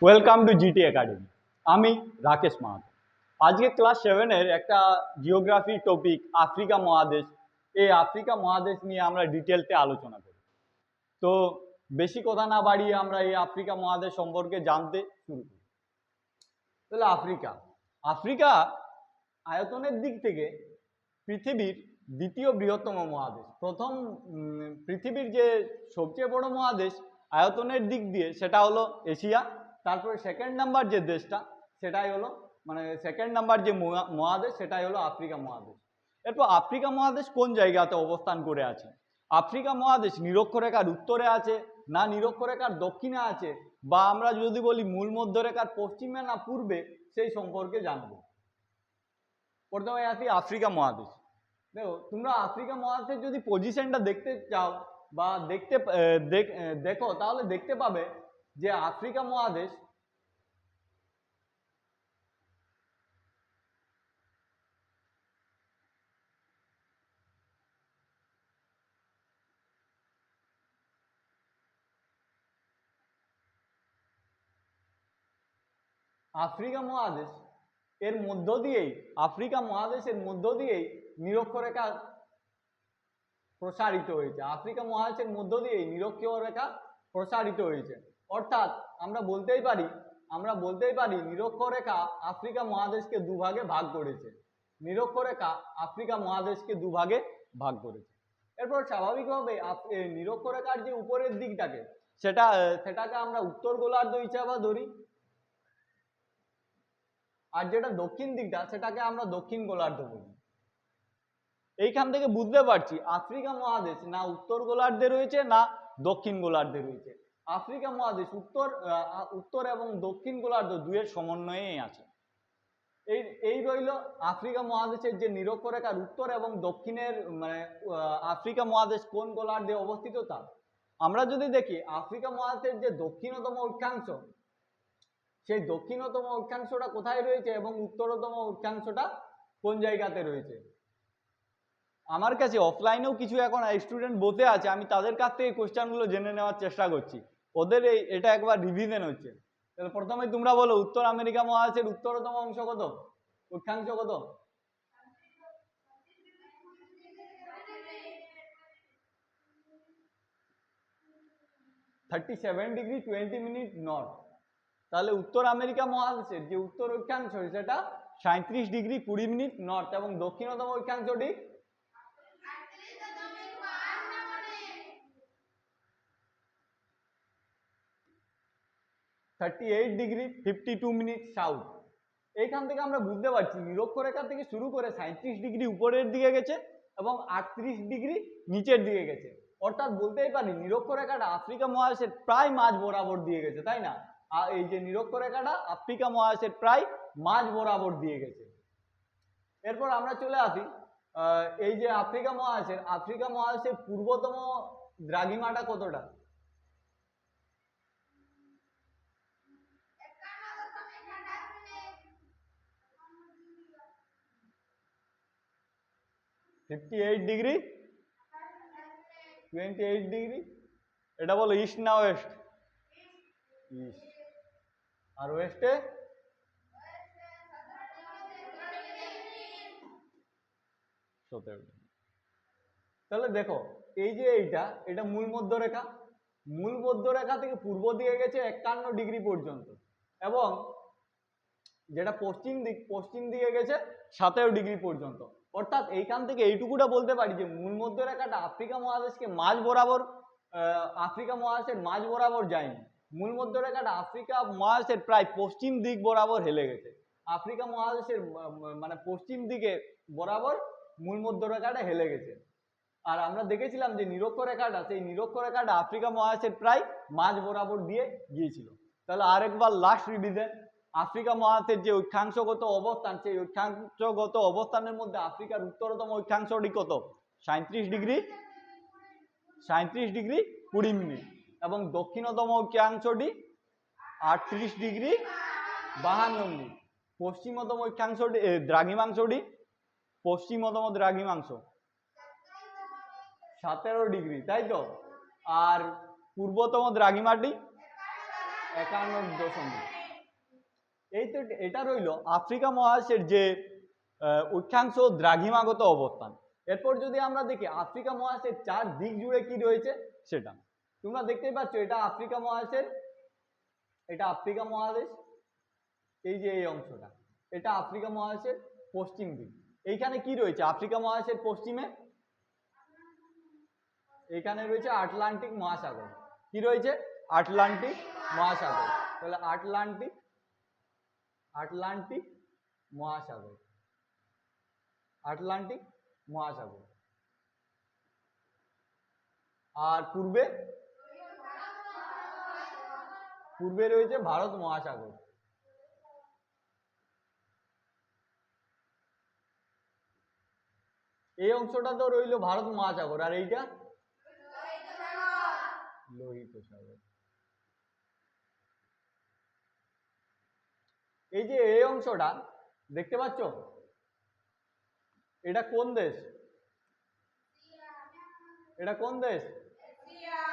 Welcome to GT academy. আমি রাকেশ মাহাতো। আজকে class 7-এর একটা জিওগ্রাফি টপিক আফ্রিকা মহাদেশ। এই আফ্রিকা মহাদেশ নিয়ে আমরা ডিটেলসে আলোচনা করি। তো বেশি কথা না বাড়িয়ে আমরা এই আফ্রিকা মহাদেশ সম্পর্কে জানতে শুরু করি। তাহলে আফ্রিকা আফ্রিকা আয়তনের দিক থেকে পৃথিবীর দ্বিতীয় বৃহত্তম মহাদেশ। প্রথম পৃথিবীর যে সবচেয়ে বড় মহাদেশ আয়তনের দিক দিয়ে সেটা হলো এশিয়া। তারপরে সেকেন্ড নাম্বার যে দেশটা সেটাই হলো সেকেন্ড নাম্বার যে মহাদেশ সেটাই হলো আফ্রিকা মহাদেশ। এরপর আফ্রিকা মহাদেশ কোন জায়গাতে অবস্থান করে আছে? আফ্রিকা মহাদেশ নিরক্ষরেখার উত্তরে আছে না নিরক্ষরেখার দক্ষিণে আছে, বা আমরা যদি বলি মূল মধ্যরেখার পশ্চিমে না পূর্বে, সেই সম্পর্কে জানবো। প্রথমে আসি আফ্রিকা মহাদেশ। দেখো, তোমরা আফ্রিকা মহাদেশের যদি পজিশনটা দেখতে চাও বা দেখো, তাহলে দেখতে পাবে যে আফ্রিকা মহাদেশ এর মধ্য দিয়েই আফ্রিকা মহাদেশের মধ্য দিয়েই নিরক্ষরেখা প্রসারিত হয়েছে। আফ্রিকা মহাদেশের মধ্য দিয়েই নিরক্ষরেখা প্রসারিত হয়েছে। অর্থাৎ আমরা বলতেই পারি নিরক্ষরেখা আফ্রিকা মহাদেশকে দুভাগে ভাগ করেছে। নিরক্ষরেখা আফ্রিকা মহাদেশকে দুভাগে ভাগ করেছে। এরপর স্বাভাবিকভাবে নিরক্ষরেখার যে উপরের দিকটাকে সেটাকে আমরা উত্তর গোলার্ধ হিসাবে ধরি, আর যেটা দক্ষিণ দিকটা সেটাকে আমরা দক্ষিণ গোলার্ধ বলি। এইখান থেকে বুঝতে পারছি আফ্রিকা মহাদেশ না উত্তর গোলার্ধে রয়েছে না দক্ষিণ গোলার্ধে রয়েছে। আফ্রিকা মহাদেশ উত্তর এবং দক্ষিণ গোলার্ধ দুয়ের সমন্বয়েই আছে। এই রইল আফ্রিকা মহাদেশের যে নিরক্ষরেখার উত্তর এবং দক্ষিণের আফ্রিকা মহাদেশ কোন গোলার্ধে অবস্থিত তা। আমরা যদি দেখি আফ্রিকা মহাদেশের যে দক্ষিণতম অক্ষাংশ, সেই দক্ষিণতম অক্ষাংশটা কোথায় রয়েছে এবং উত্তরতম অক্ষাংশটা কোন জায়গাতে রয়েছে। আমার কাছে অফলাইনেও কিছু এখন স্টুডেন্ট বসে আছে, আমি তাদের কাছ থেকে কোশ্চেনগুলো জেনে নেওয়ার চেষ্টা করছি। ওদের এটা একবার রিভিশন হচ্ছে। তাহলে প্রথমে তোমরা বলো উত্তর আমেরিকা মহাদেশের উত্তরতম অংশ কত, অক্ষাংশ কত? 37°20' নর্থ। তাহলে উত্তর আমেরিকা মহাদেশের যে উত্তর অক্ষাংশ সেটা 37°20' নর্থ এবং দক্ষিণতম অক্ষাংশটি 38°52' সাউথ। এইখান থেকে আমরা বুঝতে পারছি নিরক্ষরেখা থেকে শুরু করে 37° উপরের দিকে গেছে এবং 38° নিচের দিকে গেছে। অর্থাৎ বলতেই পারি নিরক্ষরেখাটা আফ্রিকা মহাদেশের প্রায় মাঝ বরাবর দিয়ে গেছে, তাই না? আর এই যে নিরক্ষরেখাটা আফ্রিকা মহাদেশের প্রায় মাঝ বরাবর দিয়ে গেছে। এরপর আমরা চলে আসি এই যে আফ্রিকা মহাদেশের পূর্বতম দ্রাঘিমাটা কতটা? (58°28°) এটা বলো ইস্ট না ওয়েস্ট? ইস্ট। আর ওয়েস্টে তাহলে দেখো এই যে এটা মূল মধ্যরেখা থেকে পূর্ব দিকে গেছে 51° পর্যন্ত এবং যেটা পশ্চিম দিকে গেছে 17° পর্যন্ত। অর্থাৎ এইখান থেকে এইটুকুটা বলতে পারি যে মূল মধ্যরেখাটা আফ্রিকা মহাদেশের মাঝ বরাবর যায়নি। মূল মধ্যরেখাটা আফ্রিকা মহাদেশের প্রায় পশ্চিম দিক বরাবর হেলে গেছে। আফ্রিকা মহাদেশের পশ্চিম দিকে বরাবর মূল মধ্যরেখাটা হেলে গেছে। আর আমরা দেখেছিলাম যে সেই নিরক্ষরেখাটা আফ্রিকা মহাদেশের প্রায় মাঝ বরাবর দিয়ে গিয়েছিল। তাহলে আরেকবার লাস্ট রিভিশন, আফ্রিকা মহাদেশের যে অক্ষাংশগত অবস্থান, সেই অক্ষাংশগত অবস্থানের মধ্যে আফ্রিকার উত্তরতম অক্ষাংশটি কত? 37°20' এবং দক্ষিণতম অক্ষাংশটি 38°52'। পশ্চিমতম অক্ষাংশটি পশ্চিমতম দ্রাঘিমাংশ 17°, তাই তো? আর পূর্বতম দ্রাঘিমাটি 51 দশমিক। এই তো এটা রইল আফ্রিকা মহাদেশের যে অক্ষাংশ দ্রাঘিমাগত অবস্থান। এরপর যদি আমরা দেখি আফ্রিকা মহাদেশের চার দিক জুড়ে কি রয়েছে সেটা তোমরা দেখতেই পাচ্ছ। এটা আফ্রিকা মহাদেশের, এটা আফ্রিকা মহাদেশ, এই যে এই অংশটা এটা আফ্রিকা মহাদেশের পশ্চিম দিক। এইখানে কি রয়েছে আফ্রিকা মহাদেশের পশ্চিমে? এখানে রয়েছে আটলান্টিক মহাসাগর। কি রয়েছে? আটলান্টিক মহাসাগর। তাহলে আটলান্টিক আটলান্টিক মহাসাগর, আটলান্টিক মহাসাগর। আর পূর্বে পূর্বে রয়েছে ভারত মহাসাগর। এই অংশটা তো রইল ভারত মহাসাগর, আর এইটা লোহিত সাগর। এই যে এই অংশটা দেখতে পাচ্ছ, এটা কোন দেশ? এটা কোন দেশ?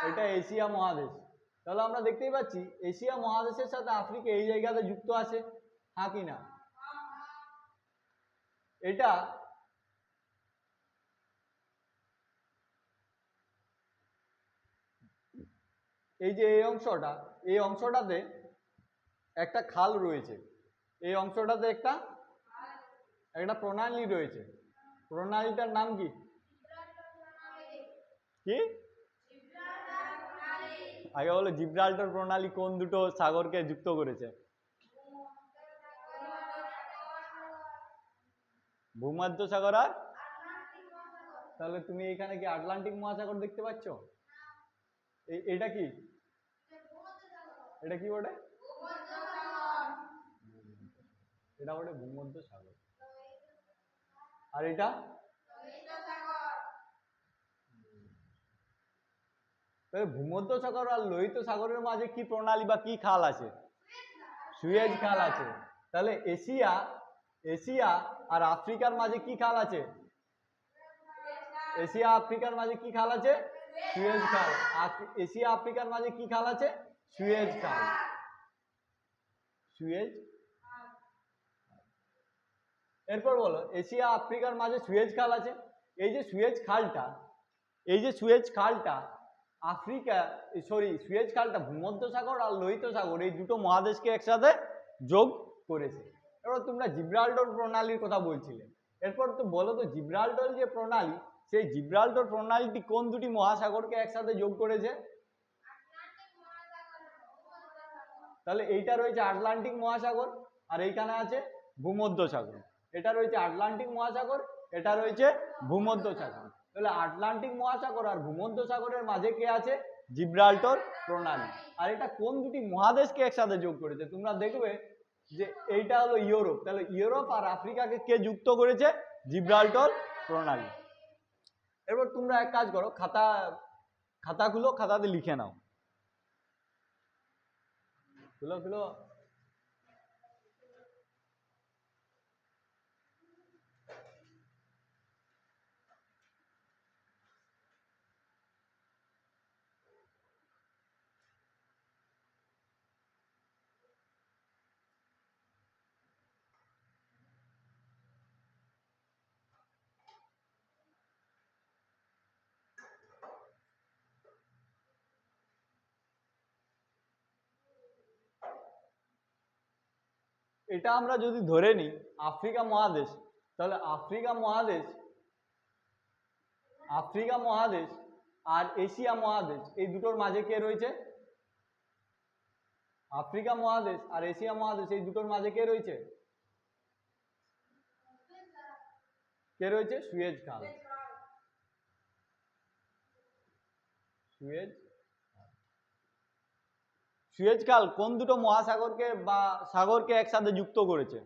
এটা এশিয়া মহাদেশ। তাহলে আমরা দেখতেই পাচ্ছি এশিয়া মহাদেশের সাথে আফ্রিকা এই জায়গাতে যুক্ত আছে, হ্যাঁ কি না? এটা এই যে এই অংশটা, এই অংশটাতে একটা খাল রয়েছে, এই অংশটাতে একটা একটা প্রণালী রয়েছে। প্রণালীটার নাম কি? কি? আগে বলো জিব্রাল্টার প্রণালী কোন দুটো সাগরকে যুক্ত করেছে? ভূমধ্য সাগর আর, তাহলে তুমি এখানে কি আটলান্টিক মহাসাগর দেখতে পাচ্ছ? এটা কি? এটা কি বটে? এটা বটে ভূমধ্য সাগর। আর এটা ভূমধ্য সাগর আর লোহিত সাগরের মাঝে কি প্রণালী বা কি খাল আছে? সুয়েজ খাল আছে। তাহলে এশিয়া এশিয়া আর আফ্রিকার মাঝে কি খাল আছে? এশিয়া আফ্রিকার মাঝে কি খাল আছে? সুয়েজ খাল। এশিয়া আফ্রিকার মাঝে কি খাল আছে? সুয়েজ খাল। সুয়েজ। এরপর বলো এশিয়া আফ্রিকার মাঝে সুয়েজ খাল আছে। এই যে সুয়েজ খালটা, এই যে সুয়েজ খালটা আফ্রিকা, সরি সুয়েজ খালটা ভূমধ্য সাগর আর লোহিত সাগর এই দুটো মহাদেশকে একসাথে যোগ করেছে। এবার তোমরা জিব্রাল্টার প্রণালীর কথা বলছিলে, এরপর তো বলো তো জিব্রাল্টার যে প্রণালী, সেই জিব্রাল্টার প্রণালীটি কোন দুটি মহাসাগরকে একসাথে যোগ করেছে? তাহলে এইটা রয়েছে আটলান্টিক মহাসাগর আর এইখানে আছে ভূমধ্য সাগর। এটা রয়েছে আটলান্টিক মহাসাগর, এটা রয়েছে ভূমধ্য সাগর। তাহলে আটলান্টিক মহাসাগর আর ভূমধ্য সাগরের মাঝে কে আছে? জিব্রাল্টার প্রণালী। আর এটা কোন দুটি মহাদেশকে একসাথে যোগ করেছে? তোমরা দেখবে যে এইটা হলো ইউরোপ। তাহলে ইউরোপ আর আফ্রিকাকে কে যুক্ত করেছে? জিব্রাল্টার প্রণালী। এবার তোমরা এক কাজ করো, খাতাগুলো খাতাতে লিখে নাও। খুলো খুলো। এটা আমরা যদি ধরে নিই আফ্রিকা মহাদেশ, তাহলে আফ্রিকা মহাদেশ আর এশিয়া মহাদেশ এই দুটোর মাঝে কে রয়েছে? আফ্রিকা মহাদেশ আর এশিয়া মহাদেশ এই দুটোর মাঝে কে রয়েছে? কে রয়েছে? সুয়েজ খাল। সুয়েজ সুয়েজ খাল কোন দুটো মহাসাগরকে বা সাগরকে একসাথে যুক্ত করেছে?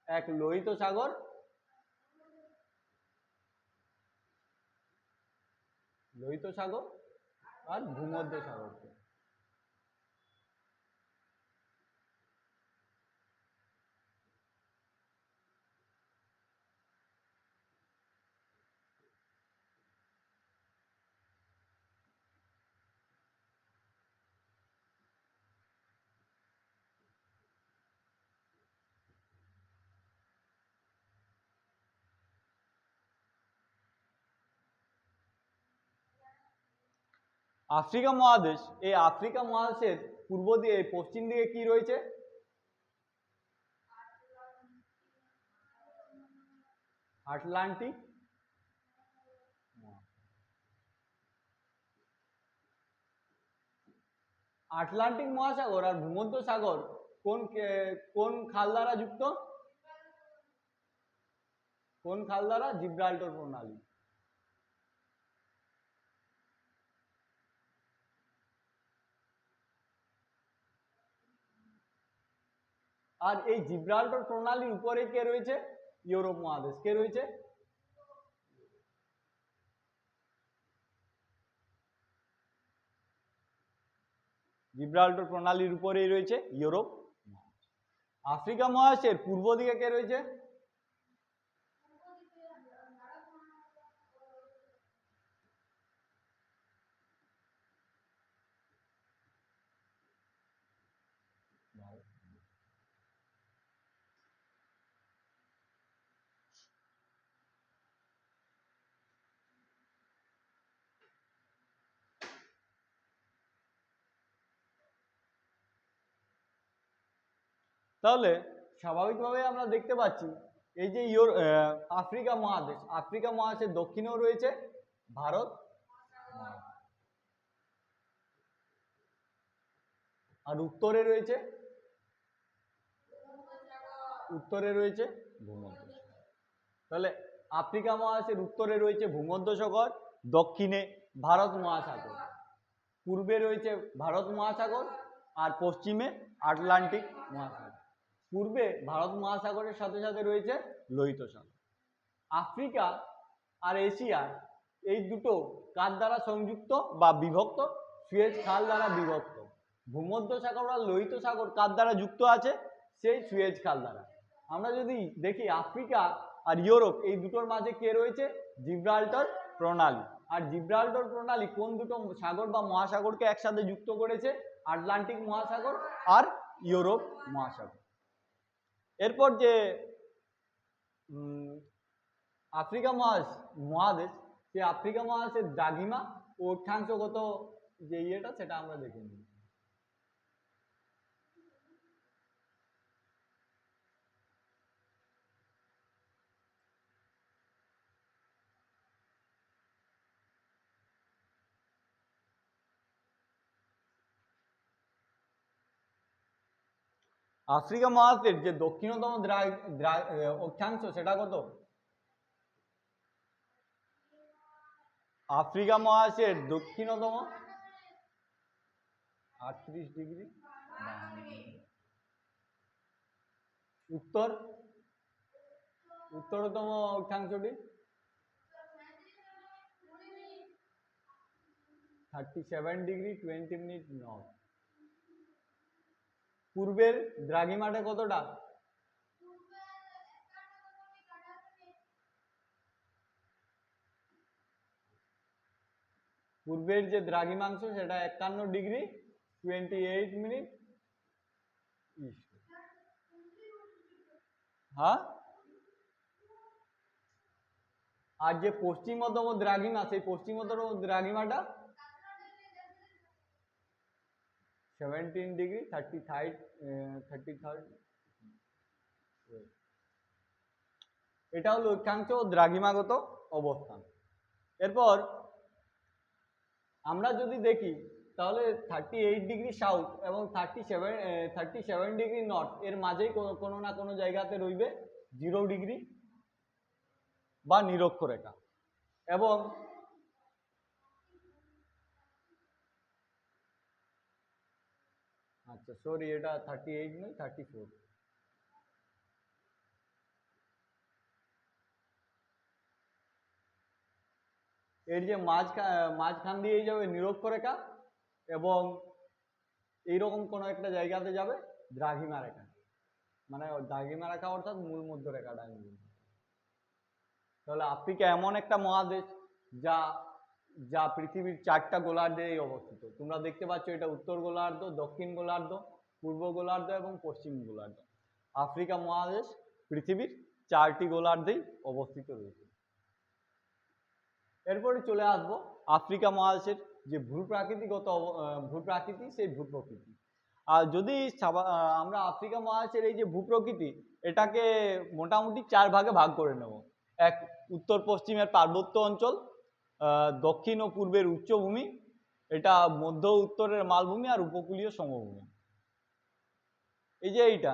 এক লোহিত সাগর আর ভূমধ্য সাগরকে। আফ্রিকা মহাদেশ, এই আফ্রিকা মহাদেশের পূর্ব দিকে পশ্চিম দিকে কি রয়েছে? আটলান্টিক আটলান্টিক মহাসাগর আর ভূমধ্য সাগর কোন খাল দ্বারা যুক্ত? কোন খাল দ্বারা? জিব্রাল্টার প্রণালী। আর এই জিব্রাল্টার প্রণালীর উপরে কে রয়েছে? ইউরোপ মহাদেশ। কে রয়েছে? জিব্রাল্টার প্রণালীর উপরেই রয়েছে ইউরোপ। আফ্রিকা মহাদেশের পূর্ব দিকে কে রয়েছে? তাহলে স্বাভাবিকভাবে আমরা দেখতে পাচ্ছি এই যে আফ্রিকা মহাদেশ, আফ্রিকা মহাদেশের দক্ষিণেও রয়েছে ভারত আর উত্তরে রয়েছে ভূমধ্যসাগর। তাহলে আফ্রিকা মহাদেশের উত্তরে রয়েছে ভূমধ্যসাগর, দক্ষিণে ভারত মহাসাগর, পূর্বে রয়েছে ভারত মহাসাগর আর পশ্চিমে আটলান্টিক মহাসাগর। পূর্বে ভারত মহাসাগরের সাথে সাথে রয়েছে লোহিত সাগর। আফ্রিকা আর এশিয়া এই দুটো কার দ্বারা সংযুক্ত বা বিভক্ত? সুয়েজ খাল দ্বারা বিভক্ত। ভূমধ্যসাগর আর লোহিত সাগর কার দ্বারা যুক্ত আছে? সেই সুয়েজ খাল দ্বারা। আমরা যদি দেখি আফ্রিকা আর ইউরোপ এই দুটোর মাঝে কে রয়েছে? জিব্রাল্টার প্রণালী। আর জিব্রাল্টার প্রণালী কোন দুটো সাগর বা মহাসাগরকে একসাথে যুক্ত করেছে? আটলান্টিক মহাসাগর আর ইউরোপ মহাসাগর। এরপর যে আফ্রিকা মহাদেশ, সেই আফ্রিকা মহাদেশের দ্রাঘিমা ও অক্ষাংশগত যে ইয়েটা সেটা আমরা দেখে নিই। আফ্রিকা মহাদেশের যে দক্ষিণতম অক্ষাংশ সেটা কত? আফ্রিকা মহাদেশের দক্ষিণতম 38 ডিগ্রি। উত্তরতম অক্ষাংশটি 37 degree 20 minute north. পূর্বের দ্রাঘিমাটা কতটা? পূর্বের যে দ্রাঘিমাংশ সেটা 51 ডিগ্রি 28 মিনিট ইস্ট। হ্যাঁ, আর যে পশ্চিমতম দ্রাঘিমা সেই পশ্চিমতম দ্রাঘিমাটা 17 ডিগ্রি 33। এটা হলো অক্ষাংশ দ্রাঘিমাগত অবস্থান। এরপর আমরা যদি দেখি তাহলে 38 ডিগ্রি সাউথ এবং 37 ডিগ্রি নর্থ এর মাঝেই কোনো না কোনো জায়গাতে রইবে 0 ডিগ্রি বা নিরক্ষরেখা। এবং আচ্ছা সরি, এটা 38 নয় 34। এর যে মাঝখান দিয়ে যাবে নিরক্ষরেখা এবং এইরকম কোনো একটা জায়গাতে যাবে দ্রাঘিমা রেখা, মানে দ্রাঘিমা রেখা অর্থাৎ মূল মধ্য রেখাটা আমি বলছি। তাহলে আফ্রিকা এমন একটা মহাদেশ যা যা পৃথিবীর 4টা গোলার্ধে অবস্থিত। তোমরা দেখতে পাচ্ছ এটা উত্তর গোলার্ধ, দক্ষিণ গোলার্ধ, পূর্ব গোলার্ধ এবং পশ্চিম গোলার্ধ। আফ্রিকা মহাদেশ পৃথিবীর 4টি গোলার্ধেই অবস্থিত রয়েছে। এরপরে চলে আসবো আফ্রিকা মহাদেশের যে ভূপ্রাকৃতি সেই ভূপ্রকৃতি। আর যদি আমরা আফ্রিকা মহাদেশের এই যে ভূপ্রকৃতি, এটাকে মোটামুটি 4 ভাগে ভাগ করে নেব। এক, উত্তর পশ্চিমের পার্বত্য অঞ্চল, দক্ষিণ ও পূর্বের উচ্চভূমি, এটা মধ্য উত্তরের মালভূমি, আর উপকূলীয় সমভূমি। এই যে এইটা,